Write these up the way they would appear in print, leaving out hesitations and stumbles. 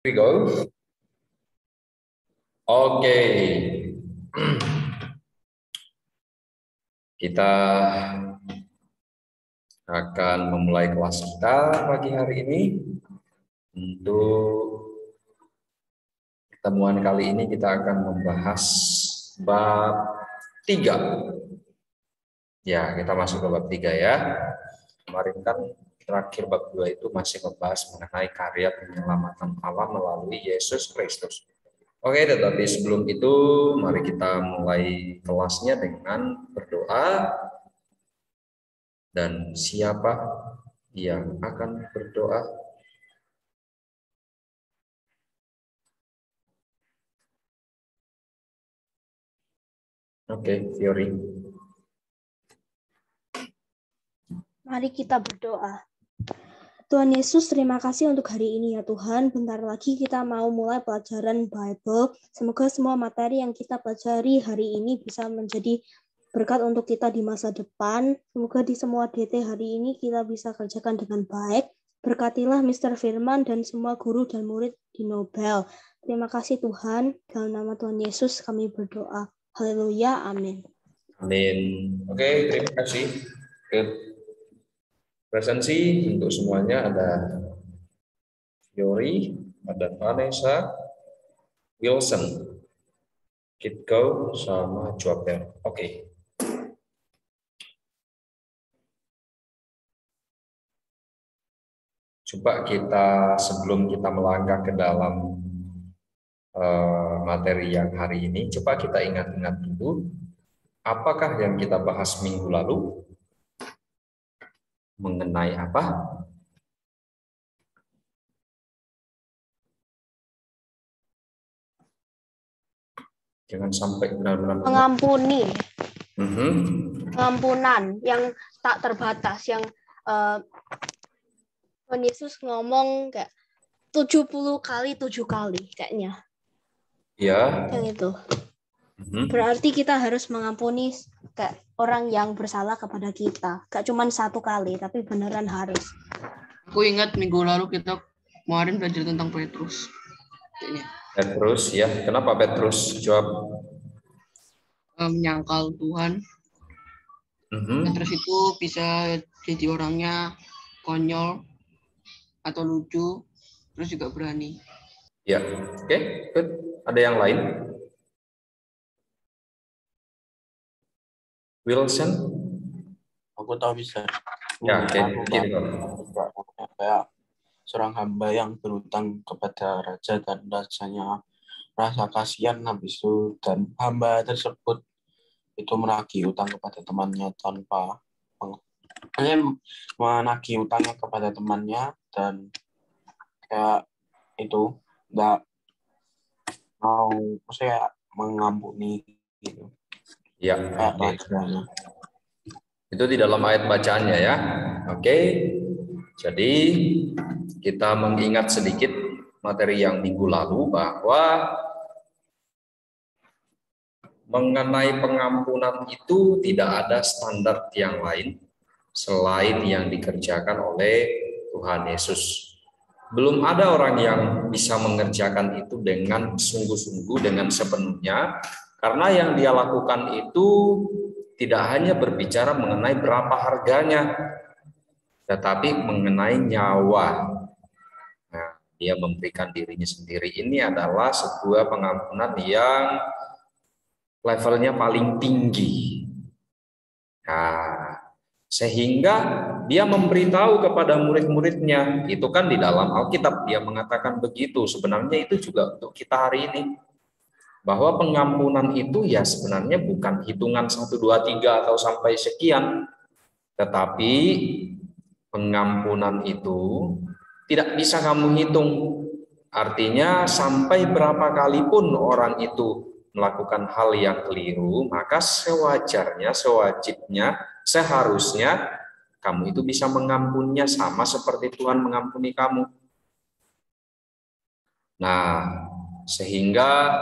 We go. Oke. Kita akan memulai kelas kita pagi hari ini. Untuk pertemuan kali ini kita akan membahas bab 3. Ya, kita masuk ke bab 3 ya. Kemarin kan terakhir bab 2 itu masih membahas mengenai karya penyelamatan Allah melalui Yesus Kristus. Oke, tetapi sebelum itu mari kita mulai kelasnya dengan berdoa. Dan siapa yang akan berdoa? Oke, Fiori. Mari kita berdoa. Tuhan Yesus, terima kasih untuk hari ini ya Tuhan. Bentar lagi kita mau mulai pelajaran Bible. Semoga semua materi yang kita pelajari hari ini bisa menjadi berkat untuk kita di masa depan. Semoga di semua DT hari ini kita bisa kerjakan dengan baik. Berkatilah Mr. Firman dan semua guru dan murid di Nobel. Terima kasih Tuhan. Dalam nama Tuhan Yesus kami berdoa. Haleluya. Amin. Amin. Oke, terima kasih. Presensi untuk semuanya ada Fiori, ada Vanessa, Wilson, Kitgo, sama Joabel. Oke. Coba kita sebelum kita melangkah ke dalam materi yang hari ini, coba kita ingat-ingat dulu, apakah yang kita bahas minggu lalu? Mengenai apa? Jangan sampai benar-benar mengampuni. Pengampunan yang tak terbatas, yang Tuhan Yesus ngomong kayak 70 kali 7 kali kayaknya. Ya. Yang itu. Berarti kita harus mengampuni kayak orang yang bersalah kepada kita. Gak cuma 1 kali, tapi beneran harus. Aku ingat minggu lalu kita kemarin belajar tentang Petrus. Petrus ya, kenapa Petrus? Jawab. Menyangkal Tuhan. Petrus itu bisa jadi orangnya konyol atau lucu, terus juga berani. Ya, oke, good. Ada yang lain? Wilson? Aku tahu bisa. Ya, oke. Kayak seorang hamba yang berutang kepada raja dan rajanya rasa kasihan habis itu, dan hamba tersebut itu menagih utang kepada temannya tanpa menagih utangnya kepada temannya, dan kayak itu nggak mau saya mengampuni gitu. Ya, okay. Itu di dalam ayat bacaannya ya. Oke. Jadi kita mengingat sedikit materi yang minggu lalu bahwa mengenai pengampunan itu tidak ada standar yang lain selain yang dikerjakan oleh Tuhan Yesus. Belum ada orang yang bisa mengerjakan itu dengan sungguh-sungguh, dengan sepenuhnya, karena yang dia lakukan itu tidak hanya berbicara mengenai berapa harganya, tetapi mengenai nyawa. Nah, dia memberikan dirinya sendiri. Ini adalah sebuah pengampunan yang levelnya paling tinggi. Nah, sehingga dia memberitahu kepada murid-muridnya, itu kan di dalam Alkitab dia mengatakan begitu. Sebenarnya itu juga untuk kita hari ini, bahwa pengampunan itu ya sebenarnya bukan hitungan 1, 2, 3 atau sampai sekian, tetapi pengampunan itu tidak bisa kamu hitung. Artinya sampai berapa kali pun orang itu melakukan hal yang keliru, maka sewajarnya, sewajibnya, seharusnya kamu itu bisa mengampuninya sama seperti Tuhan mengampuni kamu. Nah, sehingga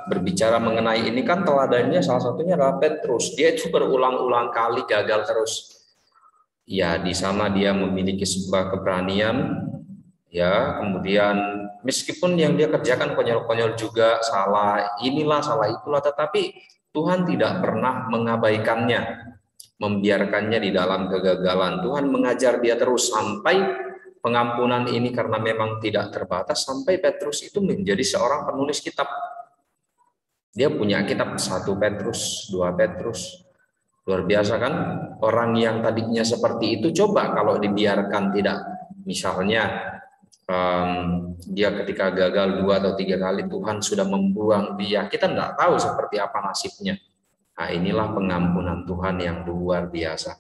berbicara mengenai ini kan teladannya salah satunya adalah Petrus. Dia itu berulang-ulang kali gagal terus. Ya, di sana dia memiliki sebuah keberanian, ya, kemudian Meskipun yang dia kerjakan konyol-konyol juga, salah inilah, salah itulah, tetapi Tuhan tidak pernah mengabaikannya, membiarkannya di dalam kegagalan. Tuhan mengajar dia terus sampai pengampunan ini karena memang tidak terbatas, sampai Petrus itu menjadi seorang penulis kitab. Dia punya kitab 1 Petrus, 2 Petrus. Luar biasa kan? Orang yang tadinya seperti itu, coba kalau dibiarkan tidak, misalnya dia ketika gagal 2 atau 3 kali, Tuhan sudah membuang dia, kita tidak tahu seperti apa nasibnya. Nah, inilah pengampunan Tuhan yang luar biasa.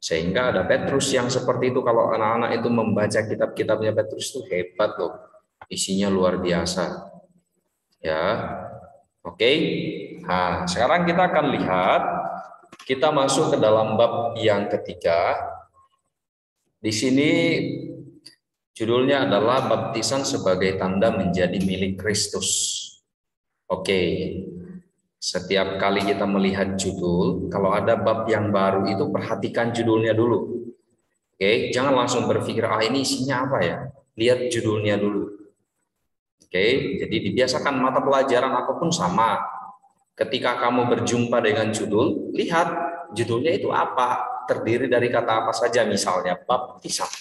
Sehingga ada Petrus yang seperti itu. Kalau anak-anak itu membaca kitab-kitabnya Petrus itu hebat loh, isinya luar biasa. Ya, oke. Nah, sekarang kita akan lihat, kita masuk ke dalam bab yang ketiga. Di sini judulnya adalah baptisan sebagai tanda menjadi milik Kristus. Oke. Setiap kali kita melihat judul, kalau ada bab yang baru itu perhatikan judulnya dulu. Oke, jangan langsung berpikir ini isinya apa ya. Lihat judulnya dulu. Oke, jadi dibiasakan mata pelajaran apapun sama. Ketika kamu berjumpa dengan judul, lihat judulnya itu apa, terdiri dari kata apa saja, misalnya baptisan.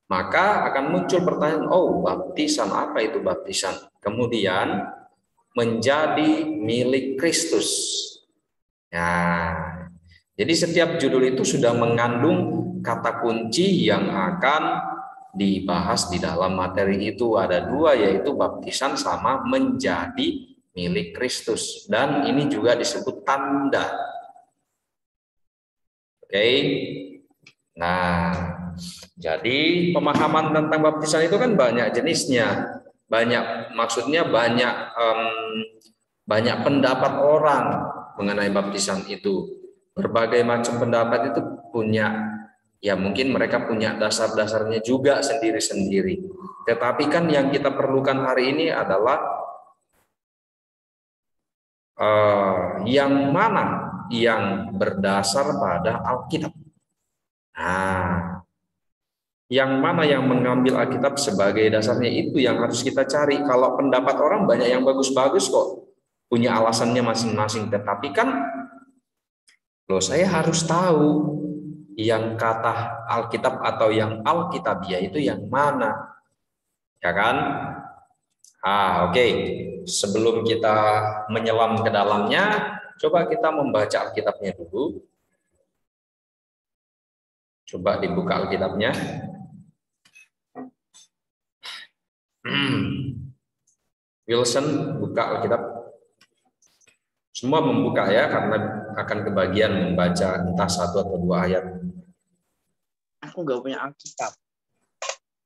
Maka akan muncul pertanyaan, oh baptisan, apa itu baptisan? Kemudian menjadi milik Kristus. Ya, jadi setiap judul itu sudah mengandung kata kunci yang akan dibahas di dalam materi itu. Ada 2, yaitu baptisan sama menjadi milik Kristus. Dan ini juga disebut tanda. Oke. Nah, jadi pemahaman tentang baptisan itu kan banyak jenisnya. Maksudnya banyak pendapat orang mengenai baptisan itu. Berbagai macam pendapat itu punya, ya mungkin mereka punya dasar-dasarnya juga sendiri-sendiri. Tetapi kan yang kita perlukan hari ini adalah yang mana yang berdasar pada Alkitab. Nah, yang mana yang mengambil Alkitab sebagai dasarnya, itu yang harus kita cari. Kalau pendapat orang banyak yang bagus-bagus kok, punya alasannya masing-masing, tetapi kan saya harus tahu yang kata Alkitab atau yang Alkitabiah itu yang mana, ya kan? Oke. Sebelum kita menyelam ke dalamnya, coba kita membaca Alkitabnya dulu. Coba dibuka Alkitabnya. Wilson, buka Alkitab. Semua membuka ya, karena akan kebagian membaca entah 1 atau 2 ayat. Aku nggak punya Alkitab.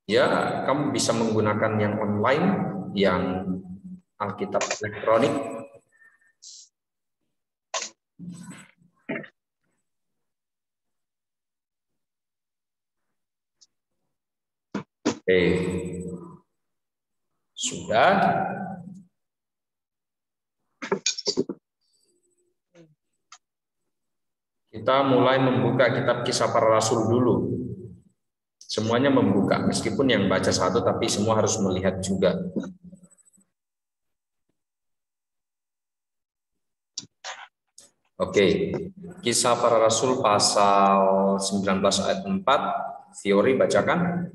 Ya, kamu bisa menggunakan yang online, yang Alkitab elektronik. Oke. Sudah. Kita mulai membuka kitab Kisah Para Rasul dulu. Semuanya membuka, meskipun yang baca 1, tapi semua harus melihat juga. Oke. Kisah Para Rasul pasal 19 ayat 4. Fiori bacakan.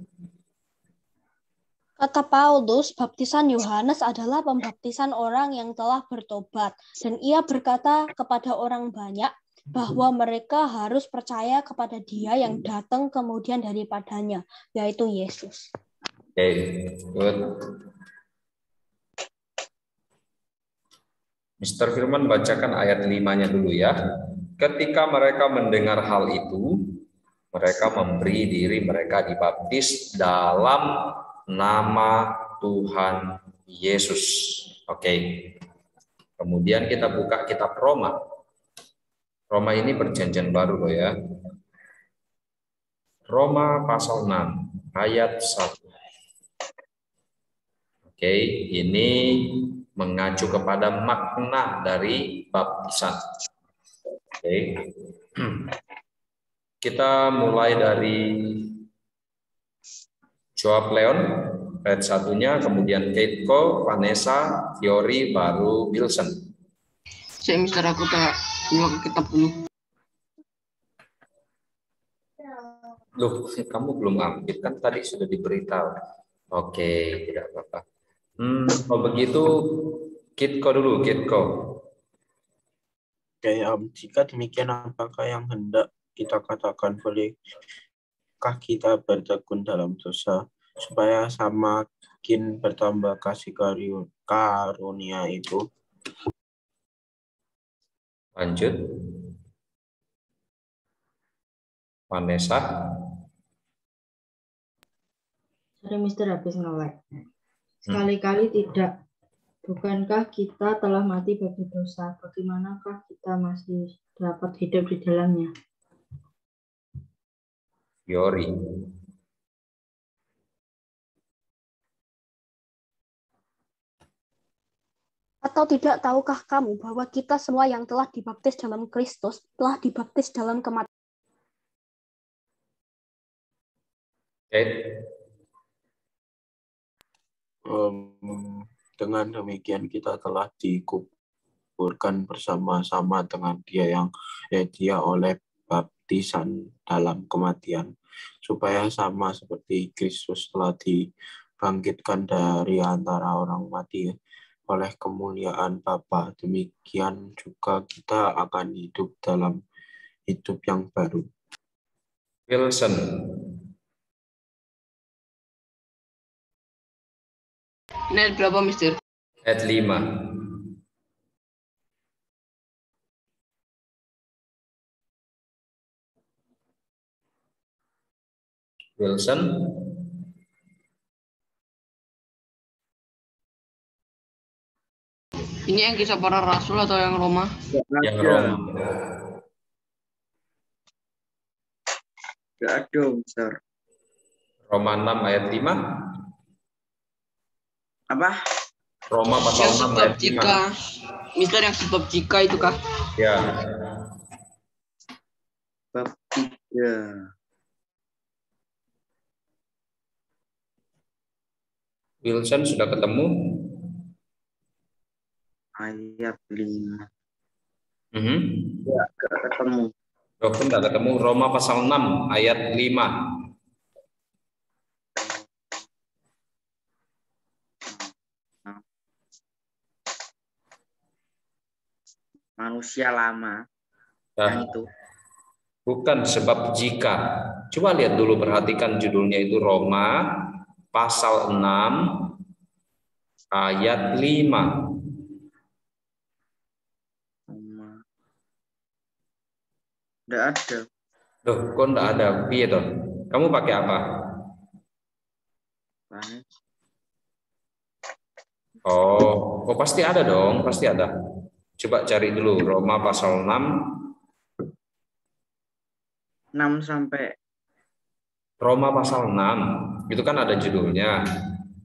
Kata Paulus, baptisan Yohanes adalah pembaptisan orang yang telah bertobat, dan ia berkata kepada orang banyak bahwa mereka harus percaya kepada Dia yang datang kemudian daripadanya, yaitu Yesus. Oke, good. Mr. Firman bacakan ayat 5-nya dulu ya. Ketika mereka mendengar hal itu, mereka memberi diri mereka dibaptis dalam nama Tuhan Yesus. Oke. Kemudian kita buka kitab Roma. Roma ini perjanjian baru loh ya. Roma pasal 6 ayat 1. Oke, ini mengacu kepada makna dari baptisan. Oke. Kita mulai dari Joab Leon, Ayat satunya, kemudian Keiko, Vanessa, Fiori, baru Wilson. Saya Mister aku tak buka ke kitab dulu. Loh, kamu belum ambil kan tadi sudah diberitahu. Oke, tidak apa-apa. Kalau begitu Kitko dulu, Kitko. Oke, jika demikian apakah yang hendak kita katakan, bolehkah kita bertekun dalam dosa supaya semakin bertambah kasih karunia itu? Lanjut. Vanessa. Sorry, Mister habis ngelek. Sekali-kali tidak. Bukankah kita telah mati bagi dosa? Bagaimanakah kita masih dapat hidup di dalamnya? Fiori. Atau tidak tahukah kamu bahwa kita semua yang telah dibaptis dalam Kristus telah dibaptis dalam kematian? Dengan demikian kita telah dikuburkan bersama-sama dengan dia oleh baptisan dalam kematian, supaya sama seperti Kristus telah dibangkitkan dari antara orang mati oleh kemuliaan Bapa, demikian juga kita akan hidup dalam hidup yang baru. Wilson. Ini ayat berapa, Mister? Ayat 5. Wilson. Ini yang kisah para rasul atau yang Roma? Yang Roma. Nggak ada, Mister. Roma 6 ayat 5. Apa? Roma pasal Yang 6 sebab ayat 5. jika, Mister yang sebab jika itu kah? Ya. Bab 3. Wilson sudah ketemu? Ayat 5. Ya, Nggak ketemu. Dokter tidak ketemu. Roma pasal 6 ayat 5. Manusia lama. Nah, Yang itu. bukan sebab jika. Coba lihat dulu, perhatikan judulnya itu Roma pasal 6 ayat 5. Nggak ada. Loh, kok enggak ada? Piye toh? Kamu pakai apa? Oh, pasti ada dong, pasti ada. Coba cari dulu Roma pasal 6. 6 sampai Roma pasal 6. Itu kan ada judulnya.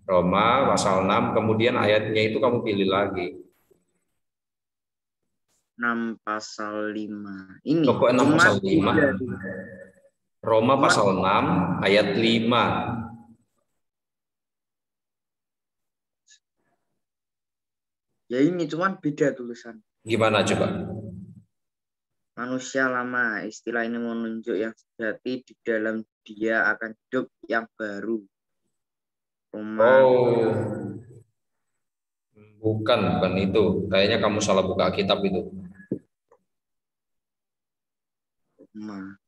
Roma pasal 6, kemudian ayatnya itu kamu pilih lagi. 6 pasal 5. Ini. Pokoknya 6 pasal 5. Roma pasal 6 ayat 5. Ya ini cuman beda tulisan. Gimana coba? Manusia lama, istilah ini menunjuk yang sejati, di dalam dia akan hidup yang baru. Roma. Oh, bukan itu. Kayaknya kamu salah buka kitab itu. Roma.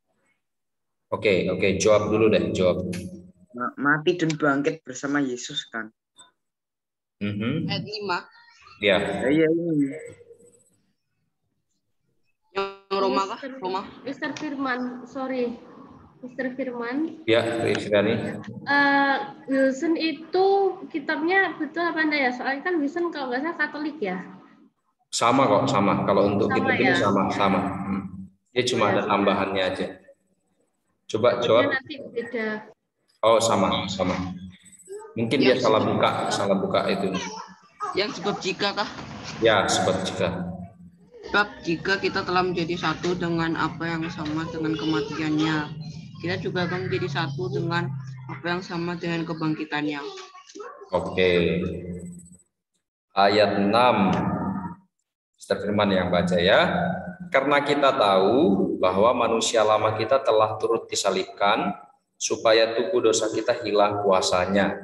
Oke, jawab dulu deh, jawab. Mati dan bangkit bersama Yesus kan? Ayat 5. Ya. Iya ini. Yang Roma kah? Roma. Mister Firman, sorry. Mister Firman. Ya, Rizkani. Wilson itu kitabnya betul apa enggak ya? Soalnya kan Wilson kalau nggak salah Katolik ya. Sama kok, sama. Kalau untuk Sama kitab ini ya? sama. Dia cuma Ya, ada tambahannya aja. Coba jawab. Nanti beda. Oh, sama. Mungkin dia salah buka itu. Yang sebab jika kah? Ya, sebab jika. Sebab jika kita telah menjadi satu dengan apa yang sama dengan kematiannya, kita juga akan menjadi satu dengan apa yang sama dengan kebangkitannya. Oke. Ayat 6. Mr. Firman yang baca ya. Karena kita tahu bahwa manusia lama kita telah turut disalibkan supaya tubuh dosa kita hilang kuasanya,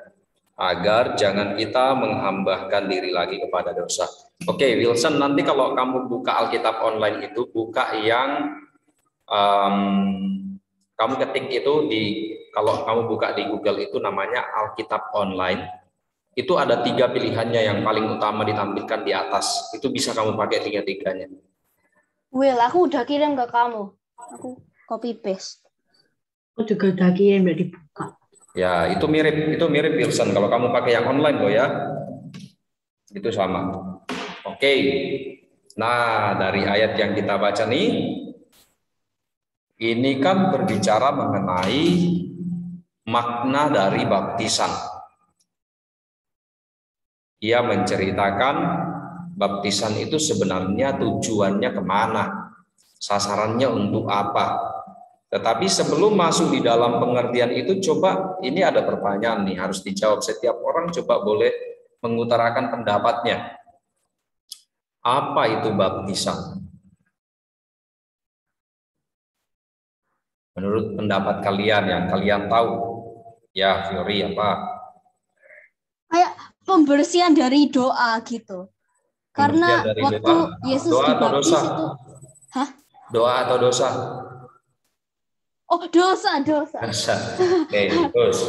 agar jangan kita menghambahkan diri lagi kepada dosa. Oke, Wilson, nanti kalau kamu buka Alkitab online itu, buka yang kamu ketik itu kalau kamu buka di Google itu namanya Alkitab online. Itu ada 3 pilihannya yang paling utama ditampilkan di atas. Itu bisa kamu pakai 3-3-nya. Will, aku udah kirim ke kamu. Aku copy paste. Aku juga udah kirim, udah dibuka. Ya, itu mirip Wilson. Kalau kamu pakai yang online loh ya, itu sama. Oke. Nah, dari ayat yang kita baca nih, ini kan berbicara mengenai makna dari baptisan. Ia menceritakan baptisan itu sebenarnya tujuannya kemana, sasarannya untuk apa. Tetapi sebelum masuk di dalam pengertian itu, coba ini ada pertanyaan nih, harus dijawab. Setiap orang coba boleh mengutarakan pendapatnya. Apa itu baptisan? Menurut pendapat kalian yang kalian tahu, ya Fiori apa? Kayak pembersihan dari doa gitu. Karena Dari waktu doa. Yesus Doa atau dibaptis dosa? itu, hah? Doa atau dosa? Oh, dosa. Dosa. Oke, terus.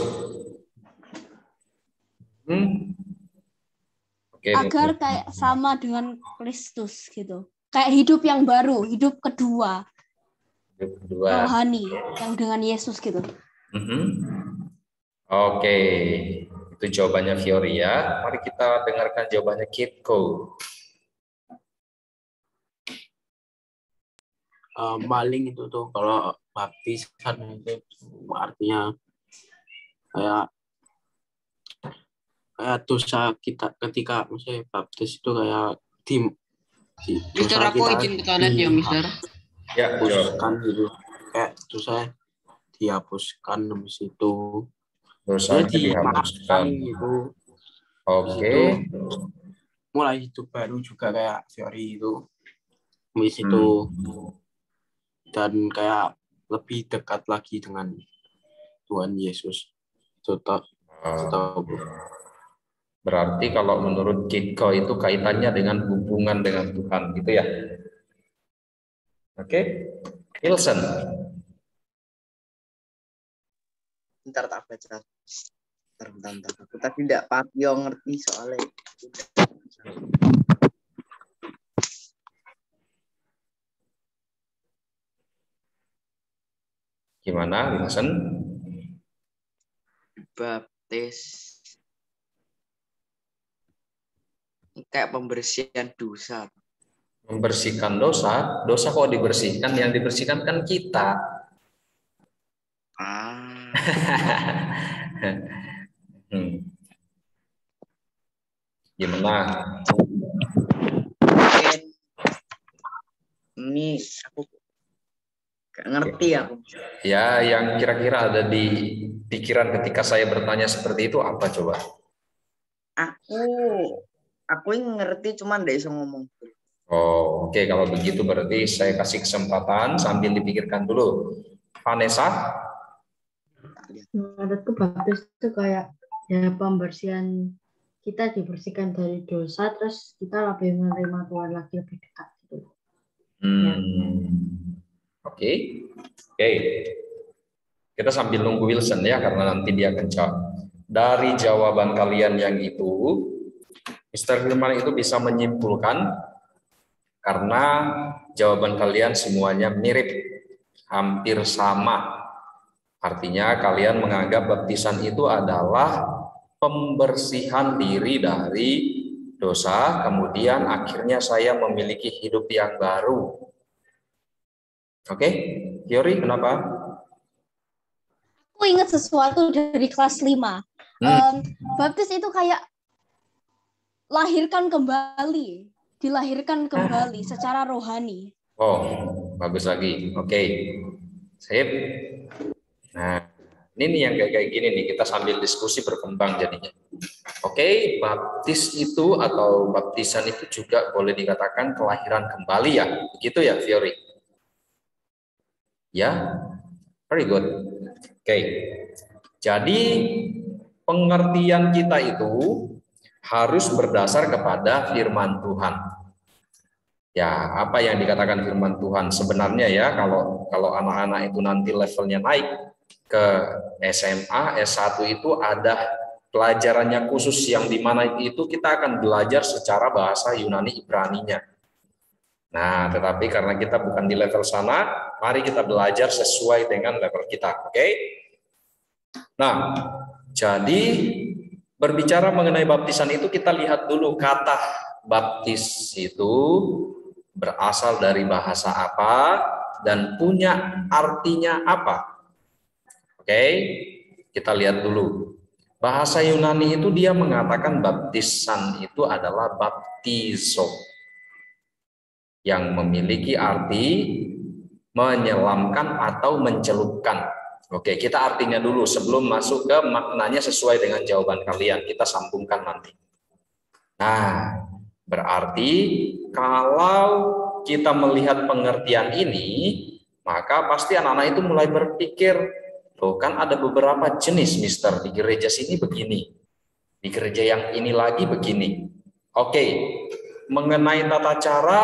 Oke, Agar kayak sama dengan Kristus gitu. Kayak hidup yang baru, hidup kedua. Rohani yang dengan Yesus gitu. Oke, itu jawabannya Fiori ya. Mari kita dengarkan jawabannya Kitko. Maling itu tuh kalau baptisan itu artinya kayak dosa kita ketika misalnya baptis itu kayak Mister, aku izin ke toilet ya, Mister. Ya, dihapuskan gitu, kayak dosa dihapuskan habis itu dosanya dihapuskan dihapuskan gitu. Oke. Mulai hidup baru juga kayak teori itu habis itu dan kayak lebih dekat lagi dengan Tuhan Yesus. Berarti kalau menurut Kitko itu kaitannya dengan hubungan dengan Tuhan gitu ya. Oke. Wilson. Bentar tak baca. Bentar. Aku tadi tidak Papio ngerti soalnya. Gimana, Wilson? Baptis. Kayak pembersihan dosa. Membersihkan dosa? Dosa kok dibersihkan? Yang dibersihkan kan kita. Gimana? Ini aku gak ngerti aku. Ya, yang kira-kira ada di pikiran ketika saya bertanya seperti itu apa coba? Aku ngerti cuman nggak bisa ngomong. Oh, oke. Kalau begitu berarti saya kasih kesempatan sambil dipikirkan dulu. Vanessa? Menurutku baptis itu kayak ya pembersihan, kita dibersihkan dari dosa, terus kita lebih menerima Tuhan lagi lebih dekat gitu. Oke. Kita sambil nunggu Wilson ya, karena nanti dia akan jawab. Dari jawaban kalian yang itu, Mr. Firman itu bisa menyimpulkan karena jawaban kalian semuanya mirip, hampir sama. Artinya kalian menganggap baptisan itu adalah pembersihan diri dari dosa, kemudian akhirnya saya memiliki hidup yang baru. Oke, Fiori, kenapa? Aku ingat sesuatu dari kelas 5. Baptis itu kayak dilahirkan kembali secara rohani. Oh, bagus lagi. Oke. Sip. Nah, Ini nih yang kayak gini nih, kita sambil diskusi berkembang jadinya. Oke, baptis itu atau baptisan itu juga boleh dikatakan kelahiran kembali ya. Begitu ya, Fiori? Ya, very good. Oke. Jadi pengertian kita itu harus berdasar kepada firman Tuhan. Ya, apa yang dikatakan firman Tuhan sebenarnya ya, kalau anak-anak itu nanti levelnya naik ke SMA, S1 itu ada pelajarannya khusus yang dimana itu kita akan belajar secara bahasa Yunani Ibraninya. Nah, tetapi karena kita bukan di level sana, mari kita belajar sesuai dengan level kita, oke? Nah, jadi berbicara mengenai baptisan itu kita lihat dulu kata baptis itu berasal dari bahasa apa dan punya artinya apa. Oke, kita lihat dulu. Bahasa Yunani itu dia mengatakan baptisan itu adalah baptizo, yang memiliki arti menyelamkan atau mencelupkan. Oke, kita artinya dulu sebelum masuk ke maknanya sesuai dengan jawaban kalian. Kita sambungkan nanti. Nah, berarti kalau kita melihat pengertian ini, maka pasti anak-anak itu mulai berpikir, loh kan ada beberapa jenis, Mister, di gereja sini begini, di gereja yang ini lagi begini. Oke, mengenai tata cara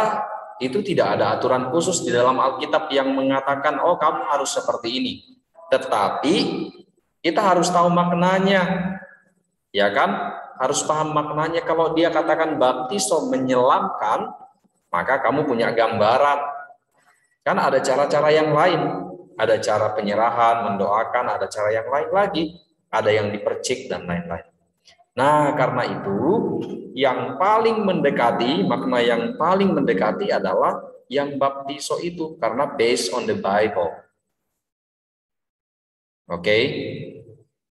itu tidak ada aturan khusus di dalam Alkitab yang mengatakan, oh kamu harus seperti ini. Tetapi kita harus tahu maknanya, ya kan? Harus paham maknanya. Kalau dia katakan baptiso menyelamkan, maka kamu punya gambaran. Kan ada cara-cara yang lain. Ada cara penyerahan, mendoakan, ada cara yang lain lagi. Ada yang dipercik dan lain-lain. Nah, karena itu yang paling mendekati, makna yang paling mendekati adalah yang baptiso itu. Karena based on the Bible. Oke.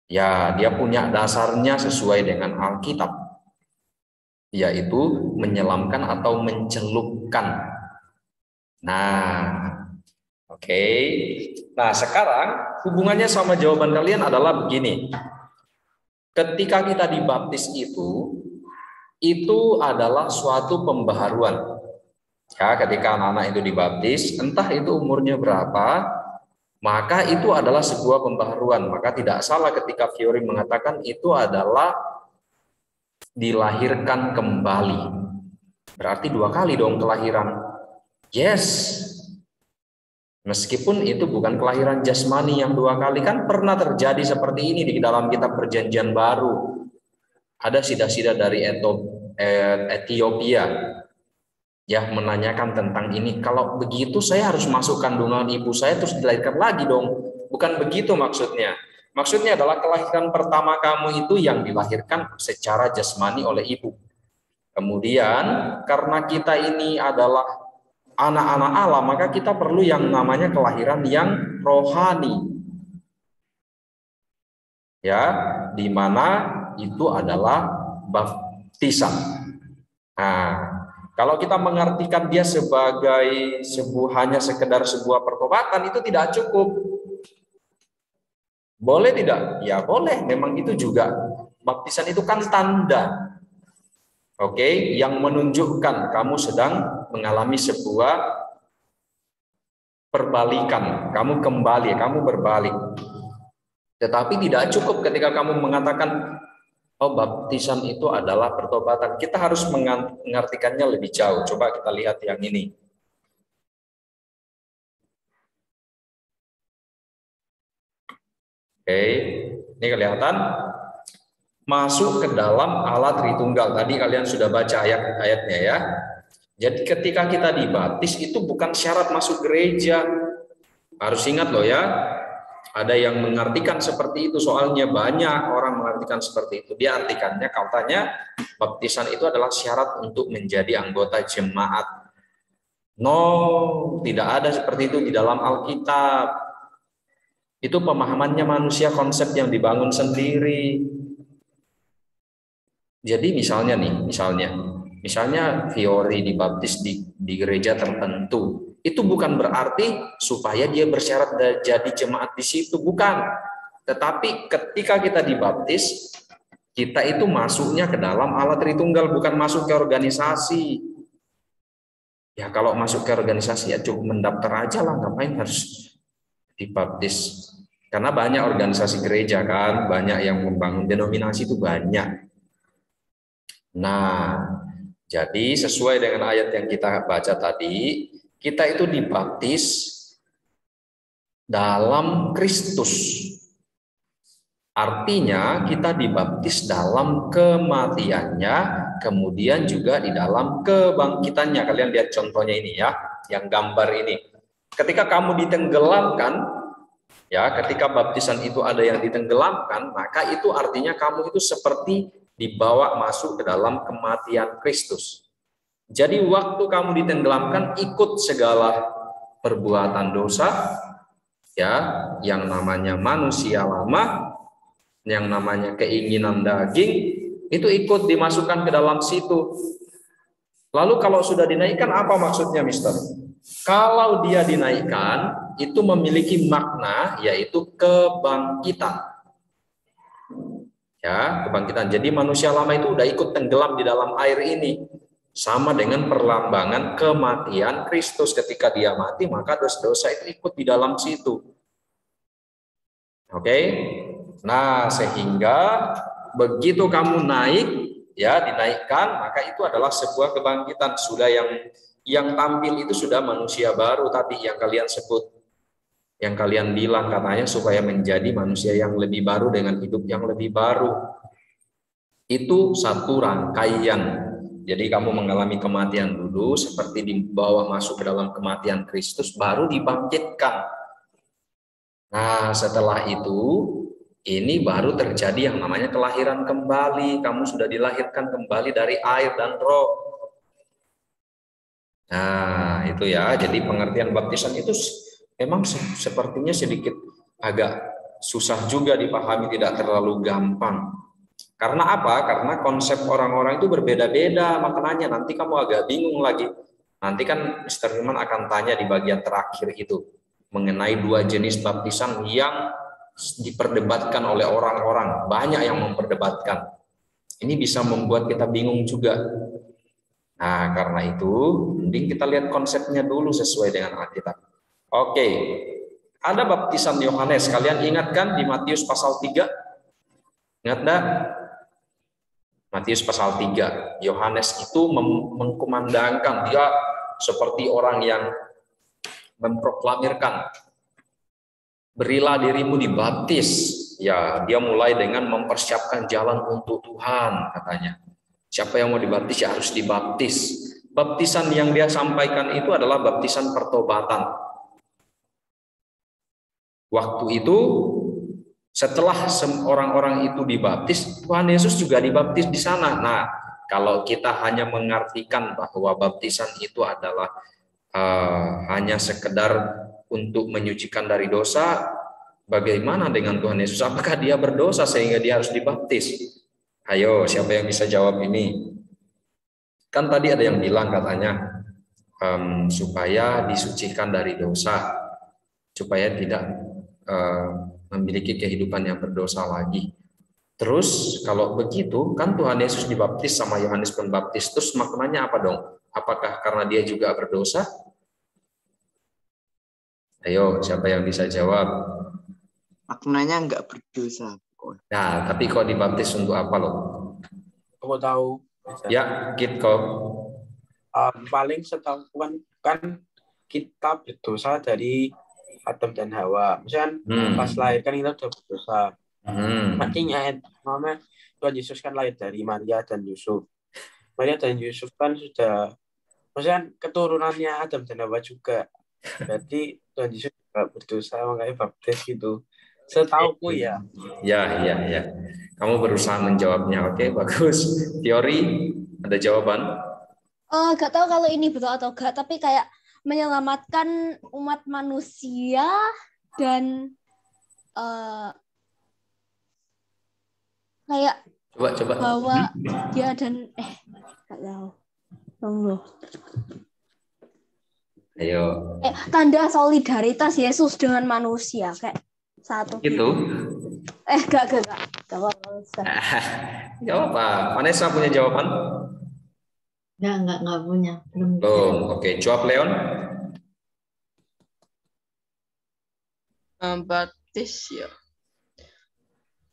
Ya, dia punya dasarnya sesuai dengan Alkitab. Yaitu menyelamkan atau mencelupkan. Nah, oke. Nah, sekarang hubungannya sama jawaban kalian adalah begini. Ketika kita dibaptis itu adalah suatu pembaharuan. Ya, ketika anak-anak itu dibaptis, entah itu umurnya berapa, maka itu adalah sebuah pembaharuan. Maka tidak salah ketika Fiori mengatakan itu adalah dilahirkan kembali. Berarti 2 kali dong kelahiran. Yes. Meskipun itu bukan kelahiran jasmani yang 2 kali, kan pernah terjadi seperti ini di dalam kitab Perjanjian Baru. Ada sida-sida dari Ethiopia ya menanyakan tentang ini. Kalau begitu saya harus masuk kandungan ibu saya terus dilahirkan lagi dong. Bukan begitu maksudnya. Maksudnya adalah kelahiran pertama kamu itu yang dilahirkan secara jasmani oleh ibu. Kemudian karena kita ini adalah anak-anak Allah, maka kita perlu yang namanya kelahiran yang rohani. Ya, di mana itu adalah baptisan. Nah, kalau kita mengartikan dia sebagai hanya sekedar sebuah pertobatan, itu tidak cukup. Boleh tidak? Ya boleh, memang itu juga. Baptisan itu kan tanda. Oke, yang menunjukkan kamu sedang mengalami sebuah perbalikan. Kamu kembali, kamu berbalik. Tetapi tidak cukup ketika kamu mengatakan, oh baptisan itu adalah pertobatan. Kita harus mengartikannya lebih jauh. Coba kita lihat yang ini. Oke, ini kelihatan masuk ke dalam Allah Tritunggal. Tadi kalian sudah baca ayat-ayatnya ya. Jadi ketika kita dibaptis itu bukan syarat masuk gereja. Harus ingat loh ya. Ada yang mengartikan seperti itu, soalnya banyak orang mengartikan seperti itu. Dia artikannya katanya baptisan itu adalah syarat untuk menjadi anggota jemaat. No, tidak ada seperti itu di dalam Alkitab. Itu pemahamannya manusia, konsep yang dibangun sendiri. Jadi misalnya nih, misalnya Fiori dibaptis di gereja tertentu, itu bukan berarti supaya dia bersyarat jadi jemaat di situ, bukan. Tetapi ketika kita dibaptis, kita itu masuknya ke dalam Allah Tritunggal, bukan masuk ke organisasi. Ya kalau masuk ke organisasi ya cukup mendaftar aja lah, ngapain harus dibaptis. Karena banyak organisasi gereja kan, banyak yang membangun denominasi itu banyak. Nah, jadi sesuai dengan ayat yang kita baca tadi, kita itu dibaptis dalam Kristus. Artinya kita dibaptis dalam kematiannya, kemudian juga di dalam kebangkitannya. Kalian lihat contohnya ini ya, yang gambar ini. Ketika kamu ditenggelamkan, ya, ketika baptisan itu ada yang ditenggelamkan, maka itu artinya kamu itu seperti dibawa masuk ke dalam kematian Kristus. Jadi waktu kamu ditenggelamkan, ikut segala perbuatan dosa, ya, yang namanya manusia lama, yang namanya keinginan daging, itu ikut dimasukkan ke dalam situ. Lalu kalau sudah dinaikkan, apa maksudnya, Mister? Kalau dia dinaikkan, itu memiliki makna, yaitu kebangkitan. Ya, kebangkitan. Jadi manusia lama itu udah ikut tenggelam di dalam air ini. Sama dengan perlambangan kematian Kristus. Ketika dia mati, maka dosa-dosa itu ikut di dalam situ. Oke? Nah, sehingga begitu kamu naik, ya, dinaikkan, maka itu adalah sebuah kebangkitan. Sudah yang tampil itu sudah manusia baru tadi yang kalian sebut, yang kalian bilang katanya supaya menjadi manusia yang lebih baru dengan hidup yang lebih baru. Itu satu rangkaian. Jadi kamu mengalami kematian dulu, seperti dibawa masuk ke dalam kematian Kristus, baru dibangkitkan. Nah, setelah itu ini baru terjadi yang namanya kelahiran kembali. Kamu sudah dilahirkan kembali dari air dan roh. Nah, itu ya. Jadi pengertian baptisan itu memang sepertinya sedikit agak susah juga dipahami, tidak terlalu gampang. Karena apa? Karena konsep orang-orang itu berbeda-beda maknanya. Nanti kamu agak bingung lagi. Nanti kan Mr. Hilman akan tanya di bagian terakhir itu mengenai dua jenis baptisan yang diperdebatkan oleh orang-orang, banyak yang memperdebatkan. Ini bisa membuat kita bingung juga. Nah, karena itu mending kita lihat konsepnya dulu sesuai dengan Alkitab. Oke, ada baptisan Yohanes. Kalian ingat kan di Matius pasal 3? Ingat enggak? Matius pasal 3. Yohanes itu mengkumandangkan, dia seperti orang yang memproklamirkan, berilah dirimu dibaptis. Ya, dia mulai dengan mempersiapkan jalan untuk Tuhan, katanya. Siapa yang mau dibaptis ya harus dibaptis. Baptisan yang dia sampaikan itu adalah baptisan pertobatan. Waktu itu, setelah orang-orang itu dibaptis, Tuhan Yesus juga dibaptis di sana. Nah, kalau kita hanya mengartikan bahwa baptisan itu adalah hanya sekedar untuk menyucikan dari dosa, bagaimana dengan Tuhan Yesus? Apakah dia berdosa sehingga dia harus dibaptis? Ayo, siapa yang bisa jawab ini? Kan tadi ada yang bilang katanya supaya disucikan dari dosa, supaya tidak memiliki kehidupan yang berdosa lagi. Terus kalau begitu, kan Tuhan Yesus dibaptis sama Yohanes Pembaptis, terus maknanya apa dong? Apakah karena dia juga berdosa? Ayo, siapa yang bisa jawab? Maknanya enggak berdosa. Nah, tapi kok dibaptis untuk apa loh? Aku tahu. Ya, Kitko. Paling setahu kan kita berdosa dari Adam dan Hawa. Misalnya pas lahir kan kita udah berdosa. Artinya Tuhan Yesus kan lahir dari Maria dan Yusuf. Maria dan Yusuf kan sudah, maksudnya keturunannya Adam dan Hawa juga. Berarti Tuhan Yesus juga berdosa, makanya baptis gitu. Setauku ya. Ya. Kamu berusaha menjawabnya. Oke, bagus. Teori, ada jawaban? Gak tahu kalau ini betul atau enggak, tapi kayak menyelamatkan umat manusia dan kayak Coba. bahwa dia dan nggak tahu. Tunggu. Ayo. Tanda solidaritas Yesus dengan manusia kayak satu. Gitu. Enggak apa-apa, Ustaz. Gak apa. Vanessa punya jawaban? Enggak punya. Belum. Belum. Oke, jawab Leon. Baptis ya.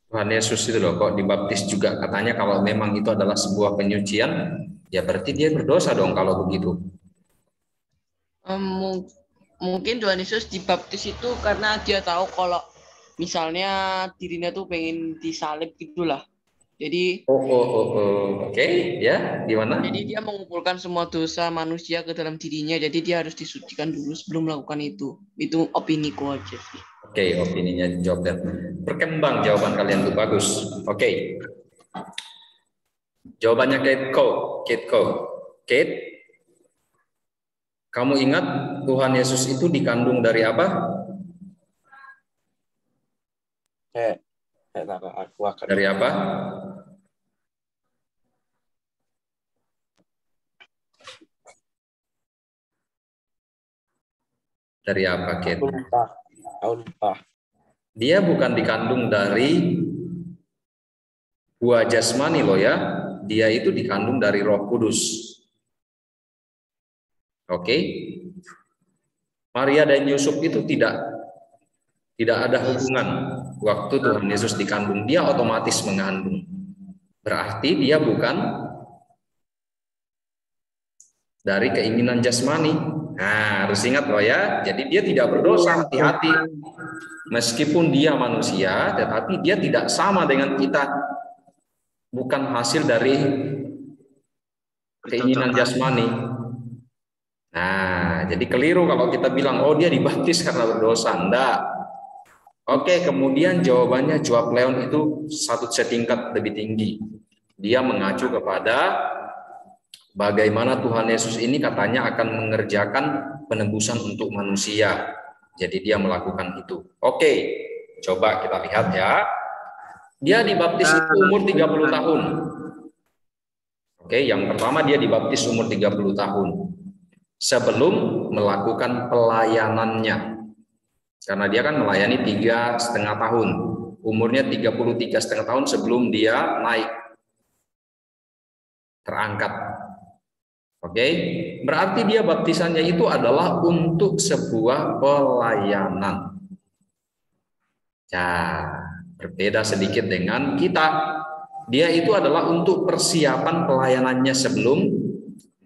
Tuhan Yesus itu loh kok dibaptis juga, katanya kalau memang itu adalah sebuah penyucian, ya berarti dia berdosa dong kalau begitu. Mungkin Tuhan Yesus dibaptis itu karena dia tahu kalau misalnya dirinya tuh pengen disalib gitulah. Jadi Oke, ya, gimana? Jadi dia mengumpulkan semua dosa manusia ke dalam dirinya. Jadi dia harus disucikan dulu sebelum melakukan itu. Itu opiniku aja sih. Oke, opininya jawab dan berkembang jawaban kalian tuh bagus. Oke. Jawabannya Kate, kamu ingat Tuhan Yesus itu dikandung dari apa? Dari apa? Dari apa, Kate? Aku lupa. Dia bukan dikandung dari buah jasmani loh ya. Dia itu dikandung dari Roh Kudus. Oke. Maria dan Yusuf itu tidak ada hubungan waktu Tuhan Yesus dikandung. Dia otomatis mengandung. Berarti dia bukan dari keinginan jasmani. Nah, harus ingat loh ya. Jadi dia tidak berdosa, hati-hati. Meskipun dia manusia, tetapi dia tidak sama dengan kita. Bukan hasil dari keinginan jasmani. Nah, jadi keliru kalau kita bilang, oh dia dibaptis karena berdosa. Enggak. Oke, kemudian jawabannya jawab Leon itu satu setingkat lebih tinggi. Dia mengacu kepada bagaimana Tuhan Yesus ini katanya akan mengerjakan penebusan untuk manusia. Jadi dia melakukan itu. Oke, coba kita lihat ya. Dia dibaptis itu umur 30 tahun. Oke, yang pertama dia dibaptis umur 30 tahun. Sebelum melakukan pelayanannya. Karena dia kan melayani 3,5 tahun. Umurnya 33,5 tahun sebelum dia naik. Terangkat. Oke, berarti dia baptisannya itu adalah untuk sebuah pelayanan. Ya, berbeda sedikit dengan kita. Dia itu adalah untuk persiapan pelayanannya sebelum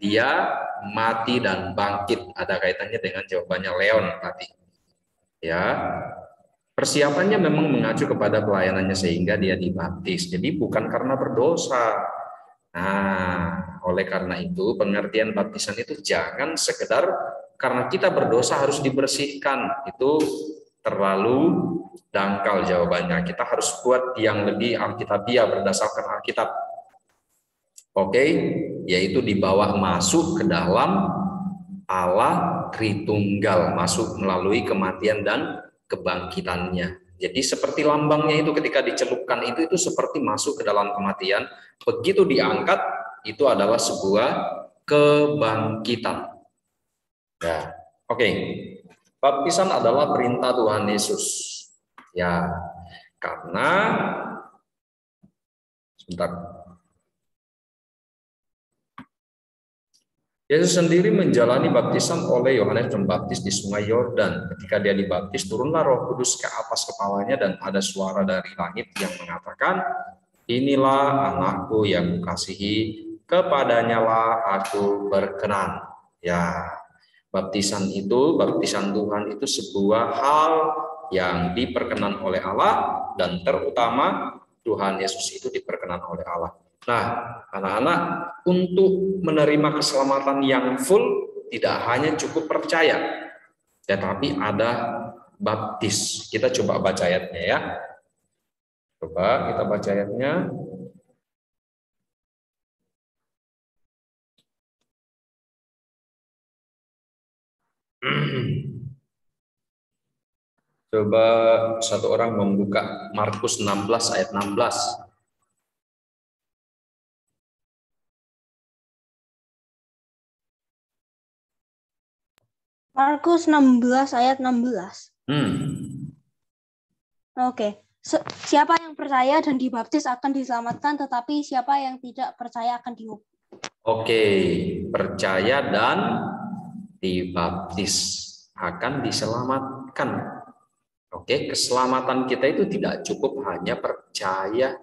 dia mati dan bangkit. Ada kaitannya dengan jawabannya Leon tadi. Ya, persiapannya memang mengacu kepada pelayanannya sehingga dia dibaptis. Jadi bukan karena berdosa. Nah, oleh karena itu pengertian baptisan itu jangan sekedar karena kita berdosa harus dibersihkan. Itu terlalu dangkal jawabannya. Kita harus buat yang lebih alkitabiah berdasarkan Alkitab. Oke, yaitu dibawa masuk ke dalam Allah Tritunggal, masuk melalui kematian dan kebangkitannya. Jadi seperti lambangnya itu ketika dicelupkan itu seperti masuk ke dalam kematian. Begitu diangkat itu adalah sebuah kebangkitan. Ya, oke. Baptisan adalah perintah Tuhan Yesus. Ya, karena sebentar. Yesus sendiri menjalani baptisan oleh Yohanes Pembaptis di Sungai Yordan. Ketika dia dibaptis, turunlah Roh Kudus ke atas kepalanya dan ada suara dari langit yang mengatakan, "Inilah anakku yang kukasihi, kepadanya lah aku berkenan." Ya, baptisan Tuhan itu sebuah hal yang diperkenan oleh Allah dan terutama Tuhan Yesus itu diperkenan oleh Allah. Nah, anak-anak, untuk menerima keselamatan yang full tidak hanya cukup percaya, tetapi ada baptis. Kita coba baca ayatnya ya. Coba kita baca ayatnya. Coba satu orang membuka Markus 16 ayat 16. Markus 16 ayat 16. Hmm. Oke. Siapa yang percaya dan dibaptis akan diselamatkan, tetapi siapa yang tidak percaya akan dihukum. Oke, percaya dan dibaptis akan diselamatkan. Oke, keselamatan kita itu tidak cukup hanya percaya.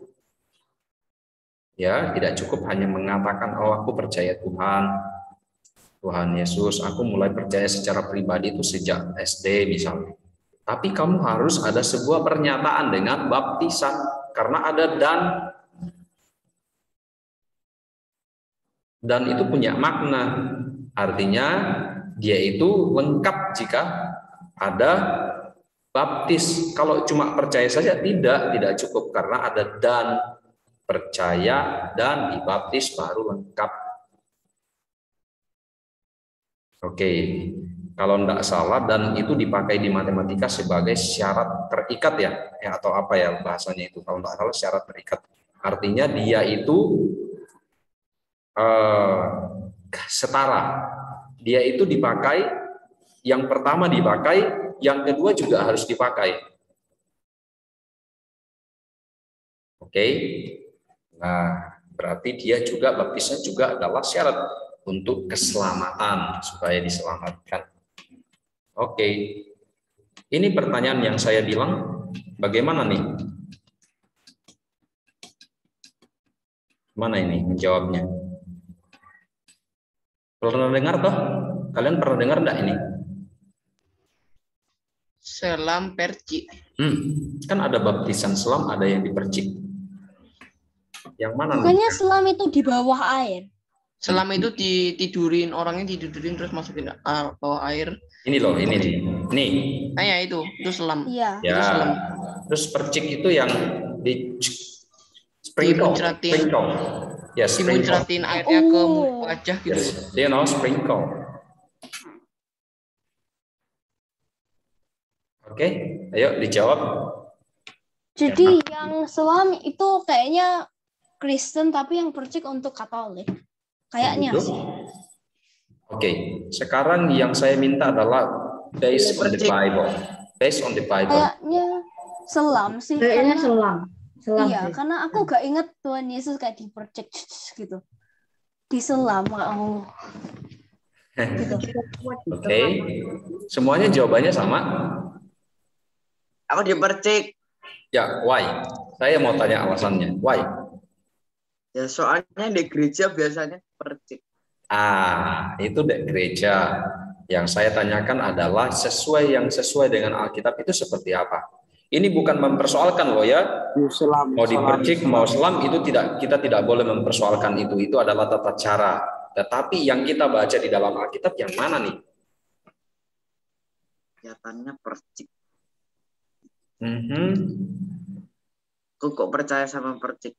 Ya, tidak cukup hanya mengatakan, oh aku percaya Tuhan Yesus, aku mulai percaya secara pribadi itu sejak SD misalnya. Tapi kamu harus ada sebuah pernyataan dengan baptisan, karena ada dan itu punya makna. Artinya dia itu lengkap jika ada baptis. Kalau cuma percaya saja tidak cukup, karena ada dan, percaya dan dibaptis baru lengkap. Oke, kalau tidak salah dan itu dipakai di matematika sebagai syarat terikat ya atau apa ya bahasanya itu, kalau tidak salah syarat terikat. Artinya dia itu setara. Dia itu dipakai, yang pertama dipakai, yang kedua juga harus dipakai. Oke. Nah, berarti dia juga baptisan juga adalah syarat untuk keselamatan, supaya diselamatkan. Oke. Ini pertanyaan yang saya bilang, bagaimana nih? Mana ini menjawabnya? Pernah dengar toh? Kalian pernah dengar enggak ini? Selam percik. Kan ada baptisan selam, ada yang dipercik. Yang mana? Bukannya selam itu di bawah air? Selam itu ditidurin, orangnya ditidurin terus masukin bawah air. Ini loh, ini nih. Nih. Ya itu selam. Iya. Ya. Itu selam. Terus percik itu yang di sprinkle. Ya, dimuncratin airnya ke wajah gitu. Yes. You know, sprinkle. Oke, ayo dijawab. Jadi yang selam itu kayaknya Kristen, tapi yang percik untuk Katolik. Kayaknya Begitu? sih. Oke, sekarang yang saya minta adalah based on the Bible. Based on the Bible. Kayaknya selam sih. Kayaknya selam. Iya, Sih. karena aku gak inget Tuhan Yesus kayak dipercik gitu. Diselam. Oh. Gitu. Oke. Semuanya jawabannya sama? Aku dipercik. Ya, why? Saya mau tanya alasannya. Why? Ya soalnya di gereja biasanya percik. Itu di gereja. Yang saya tanyakan adalah sesuai dengan Alkitab itu seperti apa? Ini bukan mempersoalkan loh ya. Mau dipercik, mau selam itu kita tidak boleh mempersoalkan itu. Itu adalah tata cara. Tetapi yang kita baca di dalam Alkitab yang mana nih? Kelihatannya percik. Kok percaya sama percik?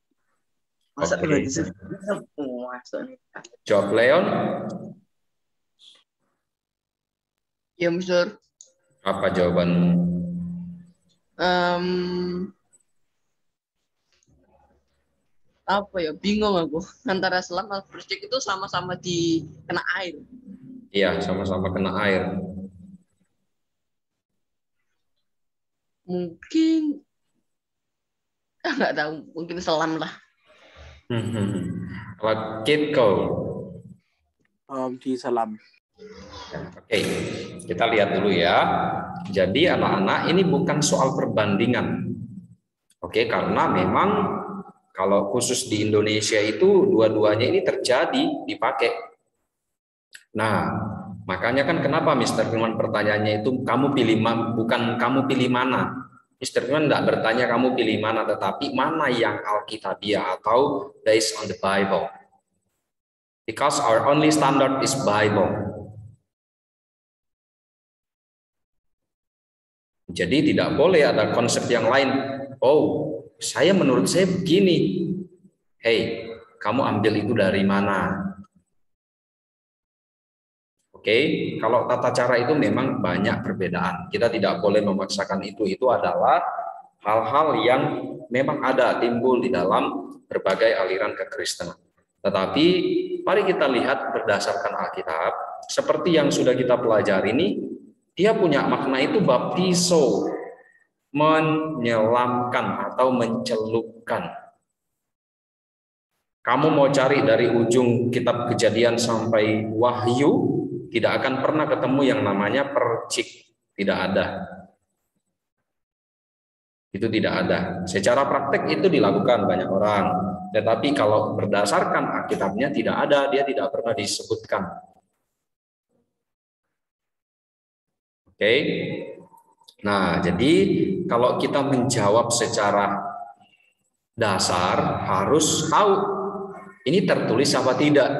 Masa Jawab Leon. Ya, Mister. Apa jawabanmu? Apa ya, bingung aku antara selam atau percik itu sama-sama di kena air. Iya, sama-sama kena air. Mungkin nggak tahu, mungkin selam lah. Kalau Kit kau di selam. Oke, kita lihat dulu ya. Jadi anak-anak ini bukan soal perbandingan. Oke, karena memang kalau khusus di Indonesia itu dua-duanya ini terjadi dipakai. Nah, makanya kan kenapa Mr. Firman pertanyaannya itu kamu pilih bukan kamu pilih mana. Mr. Firman tidak bertanya kamu pilih mana, tetapi mana yang Alkitabiah atau based on the Bible. Because our only standard is Bible. Jadi tidak boleh ada konsep yang lain. Oh, menurut saya begini. Hey, kamu ambil itu dari mana? Oke, kalau tata cara itu memang banyak perbedaan. Kita tidak boleh memaksakan itu. Itu adalah hal-hal yang memang ada timbul di dalam berbagai aliran kekristenan. Tetapi mari kita lihat berdasarkan Alkitab, seperti yang sudah kita pelajari ini, dia punya makna itu baptiso. menyelamkan atau mencelupkan. Kamu mau cari dari ujung kitab Kejadian sampai Wahyu, tidak akan pernah ketemu yang namanya percik. Tidak ada. Itu tidak ada. Secara praktek itu dilakukan banyak orang. Tetapi kalau berdasarkan Alkitabnya tidak ada, dia tidak pernah disebutkan. Oke. Nah, jadi kalau kita menjawab secara dasar harus tahu ini tertulis apa tidak.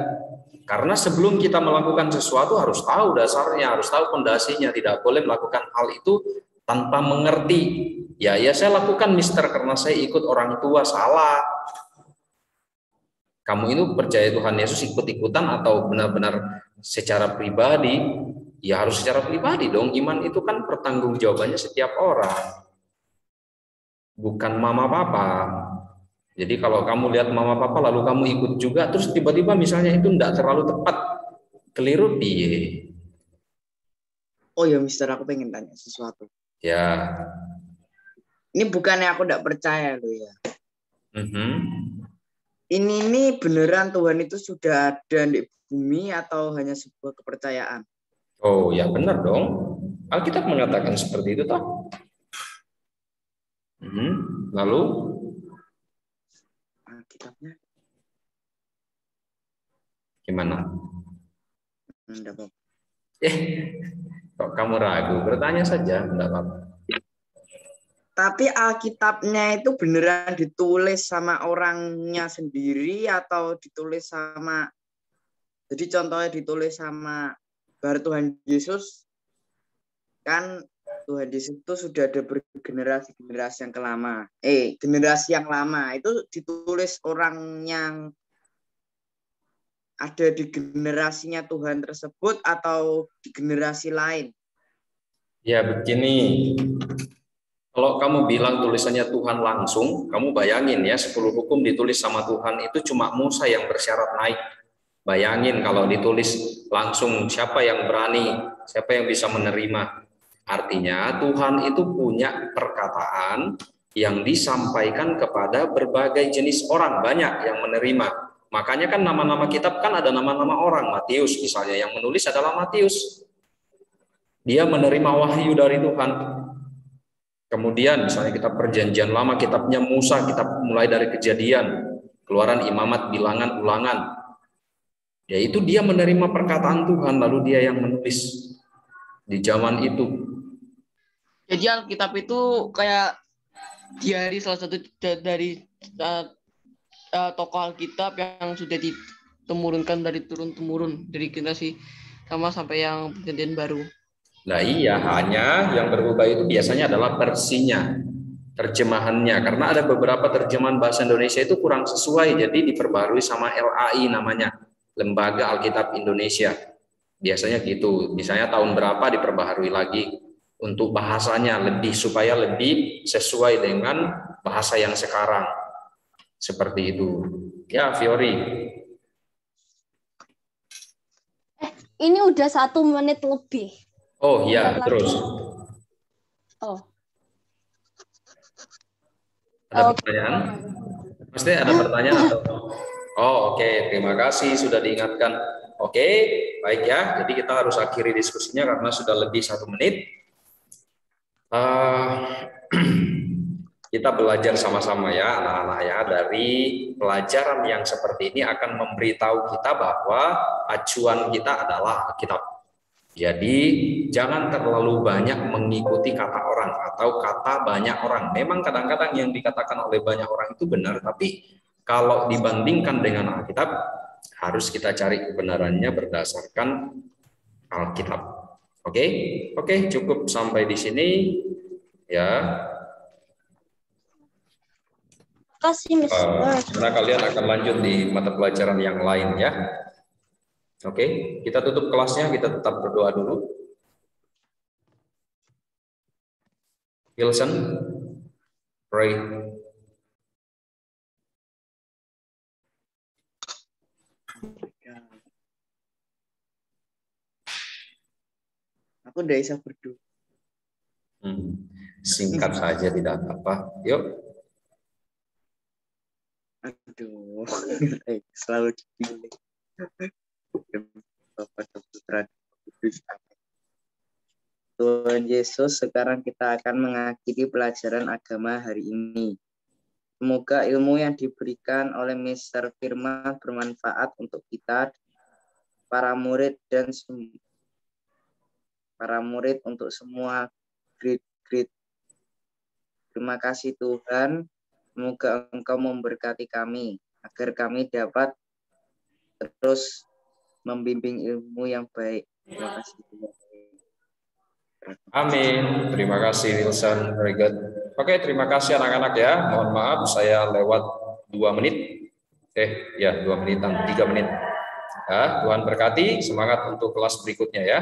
Karena sebelum kita melakukan sesuatu harus tahu dasarnya, harus tahu pondasinya. Tidak boleh melakukan hal itu tanpa mengerti. Ya saya lakukan mister karena saya ikut orang tua, salah. Kamu itu percaya Tuhan Yesus ikut-ikutan atau benar-benar secara pribadi? Ya harus secara pribadi dong. Iman itu kan pertanggungjawabannya setiap orang. Bukan mama papa. Jadi kalau kamu lihat mama papa lalu kamu ikut juga, terus tiba-tiba misalnya itu tidak terlalu tepat, keliru piye. Oh ya Mister, aku pengen tanya sesuatu. Ya. Ini bukannya aku tidak percaya loh ya. Ini beneran Tuhan itu sudah ada di bumi atau hanya sebuah kepercayaan? Oh ya benar dong. Alkitab mengatakan seperti itu toh. Lalu Alkitabnya gimana? Enggak apa-apa. Kok kamu ragu? Bertanya saja, enggak apa-apa. Tapi Alkitabnya itu beneran ditulis sama orangnya sendiri atau ditulis sama, jadi contohnya ditulis sama Tuhan Yesus, kan Tuhan Yesus itu sudah ada bergenerasi-generasi yang kelama. Generasi yang lama itu ditulis orang yang ada di generasinya Tuhan tersebut atau di generasi lain? Ya begini. Kalau kamu bilang tulisannya Tuhan langsung, kamu bayangin ya 10 hukum ditulis sama Tuhan itu cuma Musa yang bersyarat naik. Bayangin kalau ditulis langsung, siapa yang berani, siapa yang bisa menerima. Artinya Tuhan itu punya perkataan yang disampaikan kepada berbagai jenis orang, banyak yang menerima. Makanya kan nama-nama kitab kan ada nama-nama orang. Matius misalnya, yang menulis adalah Matius. Dia menerima wahyu dari Tuhan. Kemudian misalnya kitab Perjanjian Lama, kitabnya Musa, kitab mulai dari Kejadian, Keluaran, Imamat, Bilangan, Ulangan. Yaitu dia menerima perkataan Tuhan, lalu dia yang menulis di zaman itu. Jadi Alkitab itu kayak diari salah satu dari tokoh Alkitab yang sudah ditemurunkan dari turun-temurun dari generasi sama sampai yang Perjanjian Baru. Nah iya, hanya yang berubah itu biasanya adalah versinya, terjemahannya. Karena ada beberapa terjemahan bahasa Indonesia itu kurang sesuai, jadi diperbarui sama LAI namanya, Lembaga Alkitab Indonesia. Biasanya gitu, misalnya tahun berapa diperbaharui lagi untuk bahasanya supaya lebih sesuai dengan bahasa yang sekarang. Seperti itu. Ya, Fiori. Ini udah 1 menit lebih. Oh iya, terus. Oh. Ada pertanyaan? Pasti ada pertanyaan atau? Oh, oke. Terima kasih sudah diingatkan. Oke, baik ya. Jadi kita harus akhiri diskusinya karena sudah lebih 1 menit. Kita belajar sama-sama ya anak-anak ya, dari pelajaran yang seperti ini akan memberitahu kita bahwa acuan kita adalah Alkitab. Jadi jangan terlalu banyak mengikuti kata orang atau kata banyak orang. Memang kadang-kadang yang dikatakan oleh banyak orang itu benar, tapi kalau dibandingkan dengan Alkitab harus kita cari kebenarannya berdasarkan Alkitab. Oke, cukup sampai di sini ya. Kasih, Karena kalian akan lanjut di mata pelajaran yang lain ya. Oke, kita tutup kelasnya, kita tetap berdoa dulu. Wilson, pray. Aku udah bisa berdoa. Singkat saja tidak apa-apa. Yuk. Aduh, selalu dipilih. Bapak Putra Kudus. Tuhan Yesus, sekarang kita akan mengakhiri pelajaran agama hari ini. Semoga ilmu yang diberikan oleh Mr. Firman bermanfaat untuk kita, para murid untuk semua grade. Terima kasih Tuhan. Semoga Engkau memberkati kami agar kami dapat terus membimbing ilmu yang baik. Terima kasih Tuhan. Amin. Terima kasih Wilson. Very good. Oke, terima kasih anak-anak ya. Mohon maaf saya lewat 2 menit. 2 menitan, 3 menit. Ya, Tuhan berkati. Semangat untuk kelas berikutnya ya.